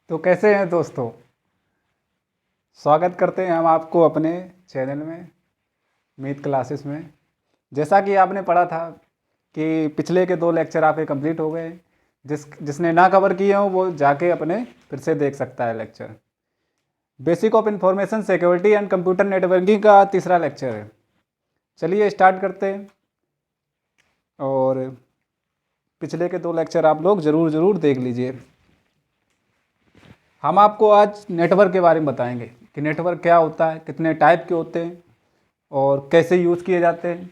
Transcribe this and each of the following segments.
तो कैसे हैं दोस्तों। स्वागत करते हैं हम आपको अपने चैनल में, मीत क्लासेस में। जैसा कि आपने पढ़ा था कि पिछले के 2 लेक्चर आपके कंप्लीट हो गए। जिसने ना कवर किए हो वो जाके अपने फिर से देख सकता है lecture. Basic of information security and computer networking का तीसरा लेक्चर है। चलिए स्टार्ट करते हैं। और पिछले के 2 लेक्चर आप लोग ज़रूर देख लीजिए। हम आपको आज नेटवर्क के बारे में बताएंगे कि नेटवर्क क्या होता है, कितने टाइप के होते हैं और कैसे यूज़ किए जाते हैं।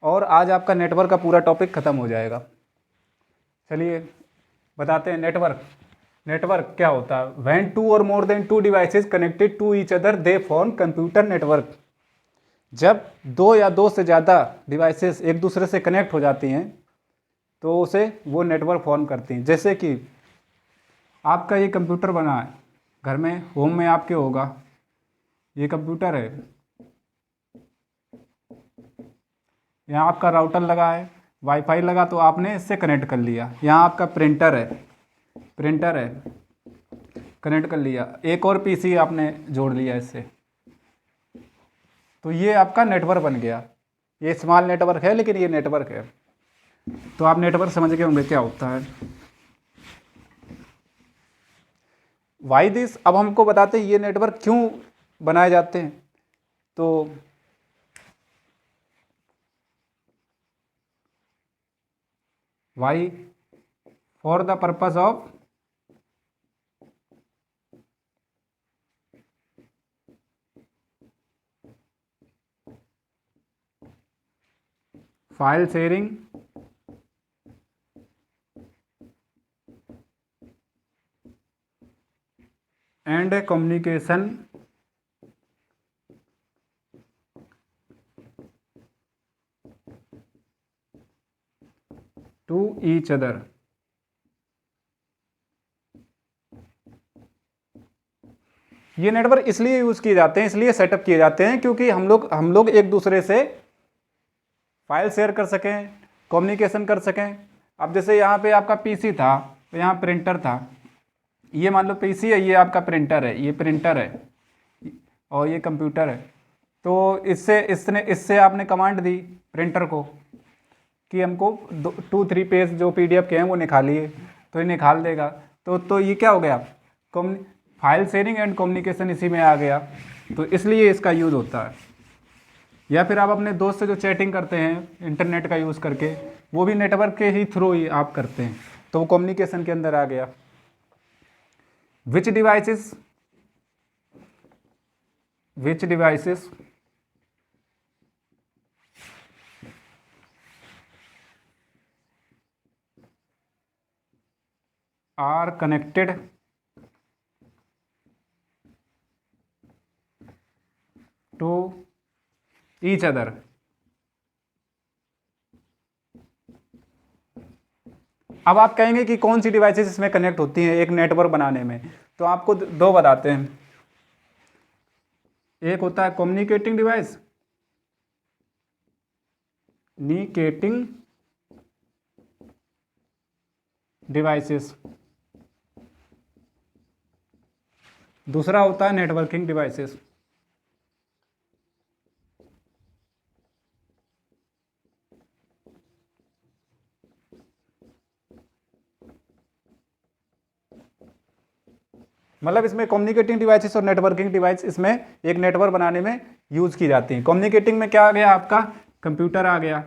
और आज आपका नेटवर्क का पूरा टॉपिक ख़त्म हो जाएगा। चलिए बताते हैं नेटवर्क। नेटवर्क क्या होता है? व्हेन 2 और more than 2 devices connected to each other they form computer network. जब 2 या 2 से ज़्यादा डिवाइसेस एक दूसरे से कनेक्ट हो जाती हैं तो उसे वो नेटवर्क फॉर्म करती हैं। जैसे कि आपका ये कंप्यूटर बना है, घर में होम में आपके होगा, ये कंप्यूटर है, यहाँ आपका राउटर लगा है, वाईफाई लगा तो आपने इससे कनेक्ट कर लिया। यहाँ आपका प्रिंटर है, कनेक्ट कर लिया। एक और पीसी आपने जोड़ लिया इससे, तो ये आपका नेटवर्क बन गया। ये स्मॉल नेटवर्क है लेकिन ये नेटवर्क है। तो आप नेटवर्क समझ गए होंगे क्या होता है। वाई दिस, अब हमको बताते हैं ये नेटवर्क क्यों बनाए जाते हैं। तो why for the purpose of file sharing and communication to each other. ये नेटवर्क इसलिए यूज़ किए जाते हैं, इसलिए सेटअप किए जाते हैं क्योंकि हम लोग एक दूसरे से फाइल शेयर कर सकें, कम्युनिकेशन कर सकें। अब जैसे यहाँ पे आपका पीसी था तो यहाँ प्रिंटर था। ये मान लो पीसी है, ये आपका प्रिंटर है, ये प्रिंटर है और ये कंप्यूटर है। तो इससे आपने कमांड दी प्रिंटर को कि हमको 2-3 पेज जो पीडीएफ के हैं वो निकालिए, तो ये निकाल देगा। तो ये क्या हो गया, फाइल शेयरिंग एंड कम्युनिकेशन इसी में आ गया। तो इसलिए इसका यूज़ होता है। या फिर आप अपने दोस्त से जो चैटिंग करते हैं इंटरनेट का यूज़ करके, वो भी नेटवर्क के ही थ्रू ही आप करते हैं, तो वो कम्युनिकेशन के अंदर आ गया। Which devices are connected to each other. अब आप कहेंगे कि कौन सी डिवाइसेस इसमें कनेक्ट होती हैं एक नेटवर्क बनाने में, तो आपको 2 बताते हैं। एक होता है कम्युनिकेटिंग डिवाइसेस, दूसरा होता है नेटवर्किंग डिवाइसेस। मतलब इसमें कम्युनिकेटिंग डिवाइसेस और नेटवर्किंग डिवाइस इसमें एक नेटवर्क बनाने में यूज की जाती हैं। कम्युनिकेटिंग में क्या आ गया, आपका कंप्यूटर आ गया,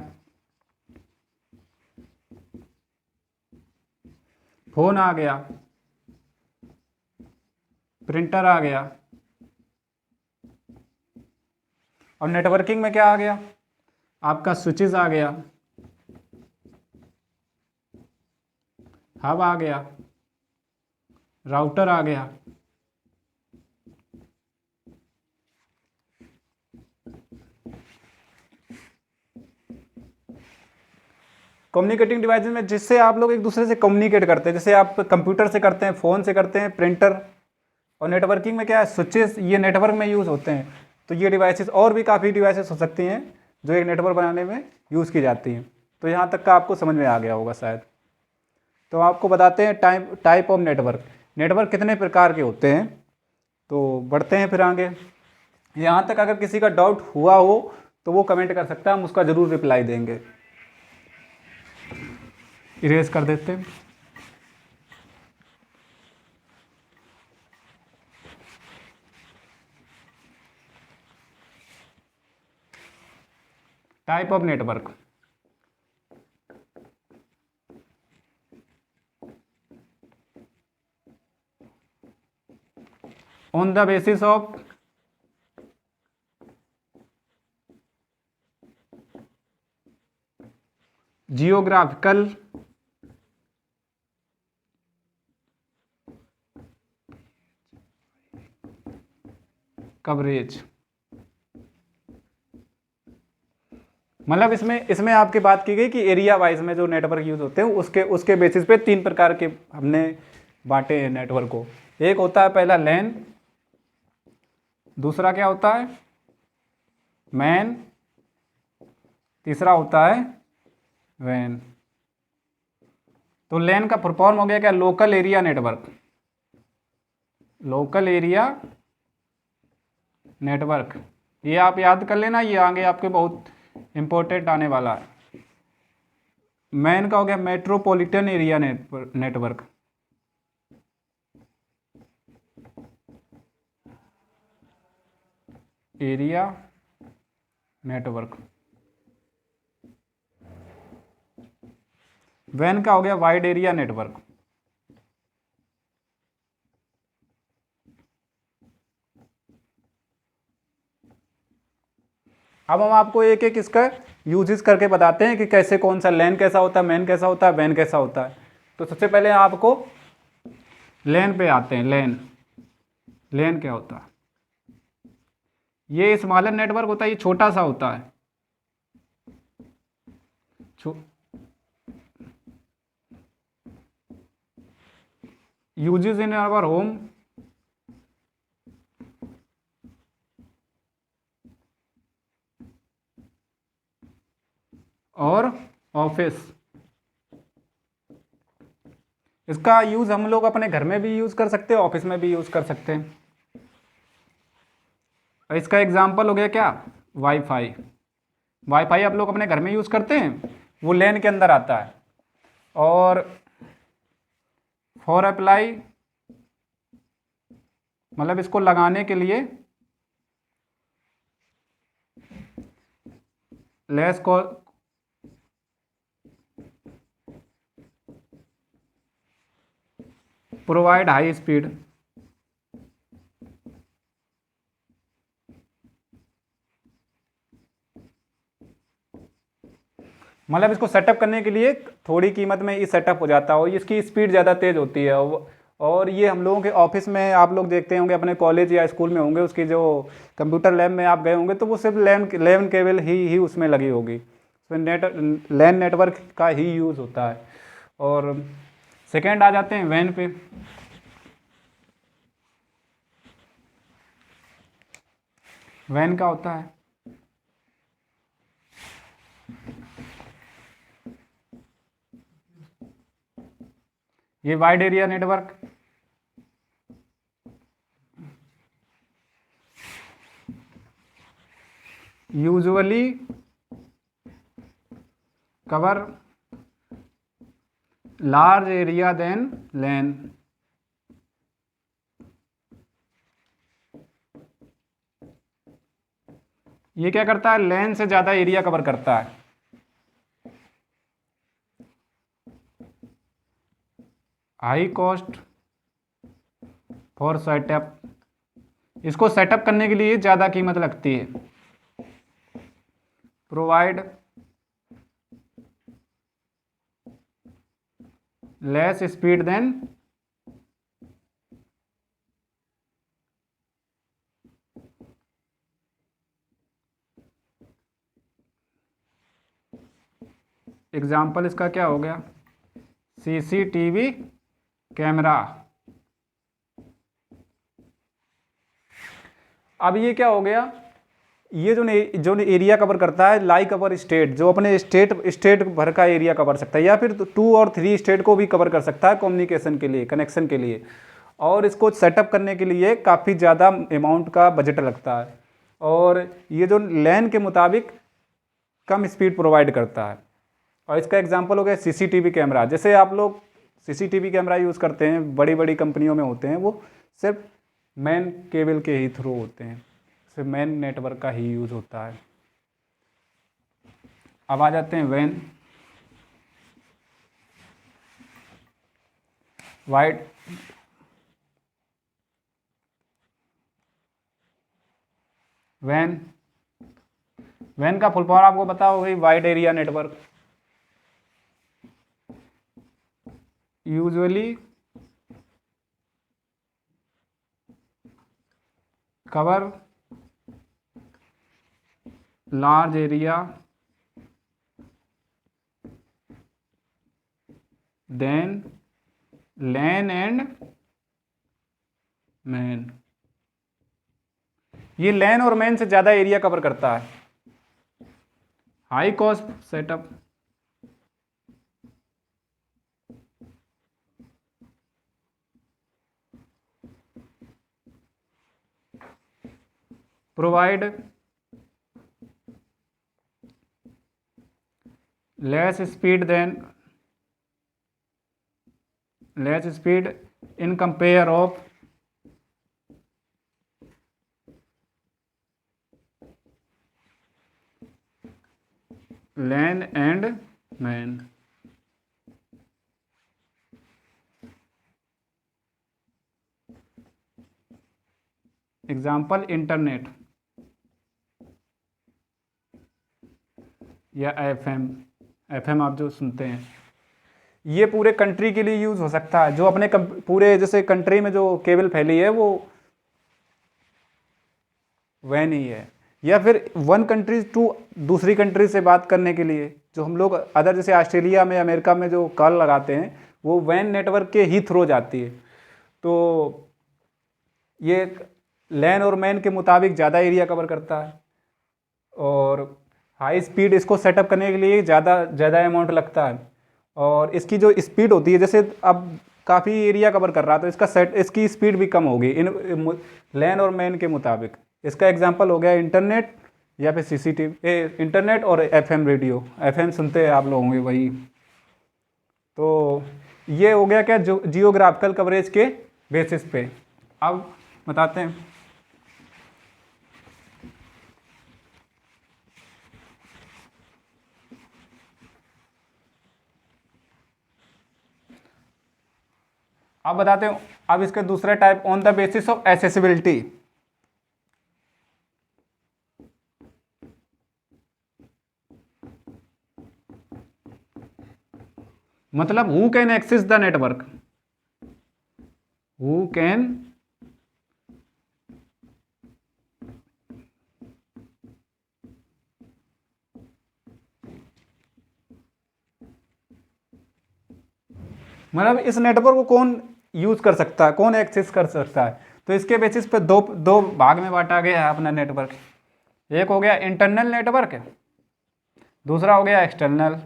फोन आ गया, प्रिंटर आ गया। और नेटवर्किंग में क्या आ गया, आपका स्विचेस आ गया, हब आ गया, राउटर आ गया। कम्युनिकेटिंग डिवाइसेस में जिससे आप लोग एक दूसरे से कम्युनिकेट करते हैं, जैसे आप कंप्यूटर से करते हैं, फ़ोन से करते हैं, प्रिंटर। और नेटवर्किंग में क्या है, स्विचेस, ये नेटवर्क में यूज़ होते हैं। तो ये डिवाइसेस और भी काफ़ी डिवाइसेस हो सकती हैं जो एक नेटवर्क बनाने में यूज़ की जाती हैं। तो यहाँ तक का आपको समझ में आ गया होगा शायद। तो आपको बताते हैं टाइप ऑफ नेटवर्क। नेटवर्क कितने प्रकार के होते हैं। तो बढ़ते हैं फिर आगे। यहाँ तक अगर किसी का डाउट हुआ हो तो वो कमेंट कर सकता है, हम उसका ज़रूर रिप्लाई देंगे। इरेज कर देते हैं। Type of network, on the basis of geographical coverage. मतलब इसमें आपकी बात की गई कि एरिया वाइज में जो नेटवर्क यूज होते हैं उसके बेसिस पे 3 प्रकार के हमने बांटे हैं नेटवर्क को। एक होता है पहला लैन, दूसरा क्या होता है मैन, तीसरा होता है वैन। तो लैन का फुल फॉर्म हो गया क्या, local area network. Local area network, ये आप याद कर लेना, ये आगे आपके बहुत इंपॉर्टेंट आने वाला है। मैन का हो गया metropolitan area network. Area network. वैन का हो गया वाइड एरिया नेटवर्क। अब हम आपको एक एक इसका यूजेस करके बताते हैं कि कैसे, कौन सा लैन कैसा होता है, मैन कैसा होता है, वैन कैसा होता है। तो सबसे पहले आपको लैन पे आते हैं। लैन क्या होता है, ये स्मॉलर नेटवर्क होता है, ये छोटा सा होता है। यूजेस इन आवर होम और ऑफिस। इसका यूज हम लोग अपने घर में भी यूज कर सकते हैं, ऑफिस में भी यूज कर सकते हैं। इसका एग्जाम्पल हो गया क्या, वाईफाई। वाईफाई आप लोग अपने घर में यूज करते हैं, वो लैन के अंदर आता है। और फॉर अप्लाई, मतलब इसको लगाने के लिए लेस को प्रोवाइड हाई स्पीड। मतलब इसको सेटअप करने के लिए थोड़ी कीमत में ये सेटअप हो जाता है और इसकी स्पीड ज़्यादा तेज़ होती है। और ये हम लोगों के ऑफिस में आप लोग देखते होंगे, अपने कॉलेज या स्कूल में होंगे, उसकी जो कंप्यूटर लैब में आप गए होंगे तो वो सिर्फ लैन केबल ही उसमें लगी होगी, उसमें लैन नेटवर्क का ही यूज़ होता है। और सेकेंड आ जाते हैं वैन पे। वैन का होता है ये wide area network. Usually cover large area than LAN. ये क्या करता है, लैन से ज़्यादा एरिया कवर करता है। हाई कॉस्ट फॉर सेटअप, इसको सेटअप करने के लिए ज़्यादा कीमत लगती है। Provide less speed than example इसका क्या हो गया, सीसीटीवी कैमरा। अब ये क्या हो गया, ये जो एरिया कवर करता है लाइक अवर स्टेट, जो अपने स्टेट भर का एरिया कवर सकता है, या फिर 2 और 3 स्टेट को भी कवर कर सकता है कम्युनिकेशन के लिए, कनेक्शन के लिए। और इसको सेटअप करने के लिए काफ़ी ज़्यादा अमाउंट का बजट लगता है, और ये जो लैन के मुताबिक कम स्पीड प्रोवाइड करता है। और इसका एग्जांपल हो गया सीसीटीवी कैमरा। जैसे आप लोग सीसीटीवी कैमरा यूज़ करते हैं, बड़ी बड़ी कंपनियों में होते हैं, वो सिर्फ मेन केबल के ही थ्रू होते हैं, सिर्फ मेन नेटवर्क का ही यूज़ होता है। अब आ जाते हैं वैन। वाइड वैन वैन का फुल फॉर्म आपको पता हो गई, wide area network. Usually cover large area than LAN and MAN। ये LAN और MAN से ज़्यादा एरिया कवर करता है। High cost setup, provide less speed in compare of LAN and MAN। Example internet या एफएम आप जो सुनते हैं, ये पूरे कंट्री के लिए यूज़ हो सकता है। जो अपने पूरे जैसे कंट्री में जो केबल फैली है वो वह नहीं है। या फिर वन कंट्री टू दूसरी कंट्री से बात करने के लिए जो हम लोग अदर जैसे ऑस्ट्रेलिया में अमेरिका में जो कॉल लगाते हैं वो वैन नेटवर्क के ही थ्रू जाती है। तो ये लैन और मैन के मुताबिक ज़्यादा एरिया कवर करता है, और हाई स्पीड इसको सेटअप करने के लिए ज़्यादा अमाउंट लगता है। और इसकी जो स्पीड होती है, जैसे अब काफ़ी एरिया कवर कर रहा तो इसकी स्पीड भी कम होगी इन लैन और मैन के मुताबिक। इसका एग्जांपल हो गया इंटरनेट या फिर सीसीटीवी, इंटरनेट और एफएम रेडियो। एफएम सुनते हैं आप लोग होंगे वही। तो ये हो गया क्या जियोग्राफिकल कवरेज के बेसिस पे। अब बताते हैं अब इसके दूसरे type on the basis of accessibility. मतलब who can access the network, who can मतलब इस नेटवर्क को कौन यूज कर सकता है, कौन एक्सेस कर सकता है। तो इसके बेसिस पे दो भाग में बांटा गया है अपना नेटवर्क। एक हो गया इंटरनल नेटवर्क, दूसरा हो गया एक्सटर्नल।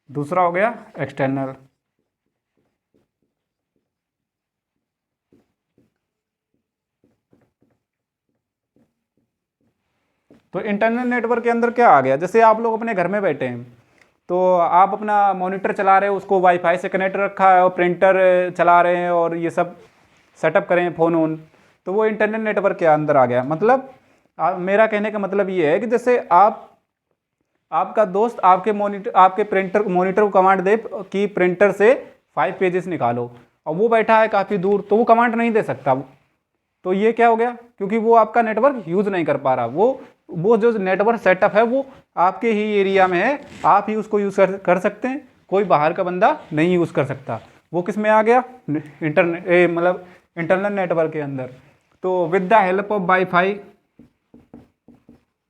दूसरा हो गया एक्सटर्नल। तो इंटरनल नेटवर्क के अंदर क्या आ गया, जैसे आप लोग अपने घर में बैठे हैं तो आप अपना मॉनिटर चला रहे हो, उसको वाईफाई से कनेक्ट रखा है, और प्रिंटर चला रहे हैं और ये सब सेटअप करें फ़ोन ऑन, तो वो इंटरनल नेटवर्क के अंदर आ गया। मतलब मेरा कहने का मतलब ये है कि जैसे आपका दोस्त आपके प्रिंटर मॉनिटर को कमांड दे कि प्रिंटर से 5 पेजेस निकालो, और वो बैठा है काफ़ी दूर, तो वो कमांड नहीं दे सकता। तो ये क्या हो गया, क्योंकि वो आपका नेटवर्क यूज़ नहीं कर पा रहा। वो जो नेटवर्क सेटअप है वो आपके ही एरिया में है, आप ही उसको यूज़ कर सकते हैं, कोई बाहर का बंदा नहीं यूज़ कर सकता। वो किस में आ गया, मतलब इंटरनल नेटवर्क के अंदर। तो with the help of wifi,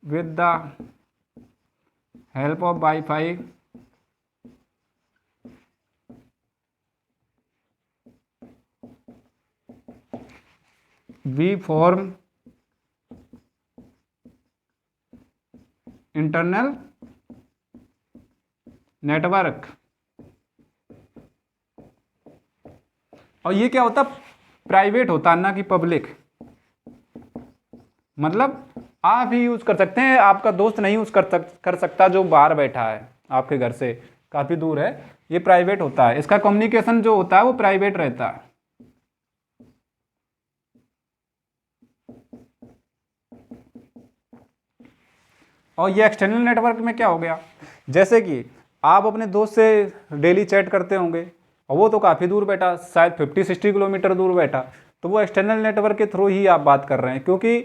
with the help of wifi we form internal network. और ये क्या होता, प्राइवेट होता ना कि पब्लिक। मतलब आप ही यूज कर सकते हैं, आपका दोस्त नहीं यूज कर सकता जो बाहर बैठा है आपके घर से काफी दूर है। ये प्राइवेट होता है, इसका कम्युनिकेशन जो होता है वो प्राइवेट रहता है। और ये एक्सटर्नल नेटवर्क में क्या हो गया, जैसे कि आप अपने दोस्त से डेली चैट करते होंगे और वो तो काफ़ी दूर बैठा, शायद 50-60 किलोमीटर दूर बैठा, तो वो एक्सटर्नल नेटवर्क के थ्रू ही आप बात कर रहे हैं, क्योंकि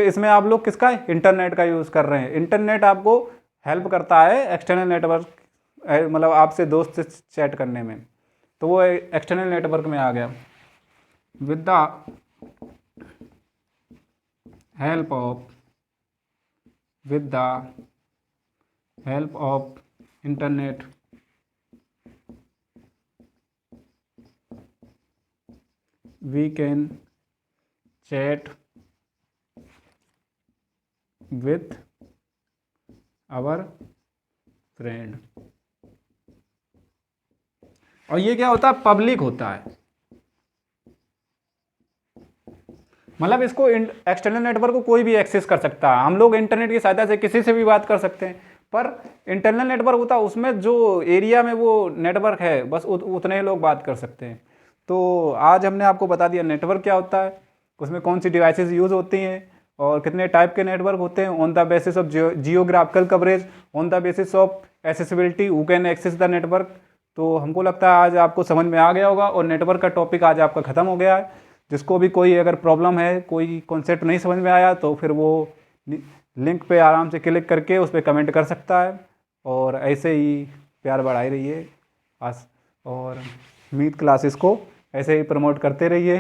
इसमें आप लोग किसका, इंटरनेट का यूज़ कर रहे हैं। इंटरनेट आपको हेल्प करता है एक्सटर्नल नेटवर्क, मतलब आपसे दोस्त से चैट करने में, तो वो एक्सटर्नल नेटवर्क में आ गया। With the help of with the help of internet we can chat with our friend। और ये क्या होता है, पब्लिक होता है। मतलब इसको एक्सटर्नल नेटवर्क को कोई भी एक्सेस कर सकता है, हम लोग इंटरनेट की सहायता से किसी से भी बात कर सकते हैं, पर इंटरनल नेटवर्क होता है उसमें जो एरिया में वो नेटवर्क है बस उतने ही लोग बात कर सकते हैं। तो आज हमने आपको बता दिया नेटवर्क क्या होता है, उसमें कौन सी डिवाइसेस यूज़ होती हैं और कितने टाइप के नेटवर्क होते हैं, on the basis of geographical coverage, on the basis of accessibility, who can access the network. तो हमको लगता है आज आपको समझ में आ गया होगा और नेटवर्क का टॉपिक आज आपका ख़त्म हो गया है। जिसको भी कोई अगर प्रॉब्लम है, कोई कॉन्सेप्ट नहीं समझ में आया, तो फिर वो लिंक पे आराम से क्लिक करके उस पर कमेंट कर सकता है। और ऐसे ही प्यार बढ़ाई रहिए और मीट क्लासेस को ऐसे ही प्रमोट करते रहिए।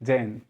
जय हिंद।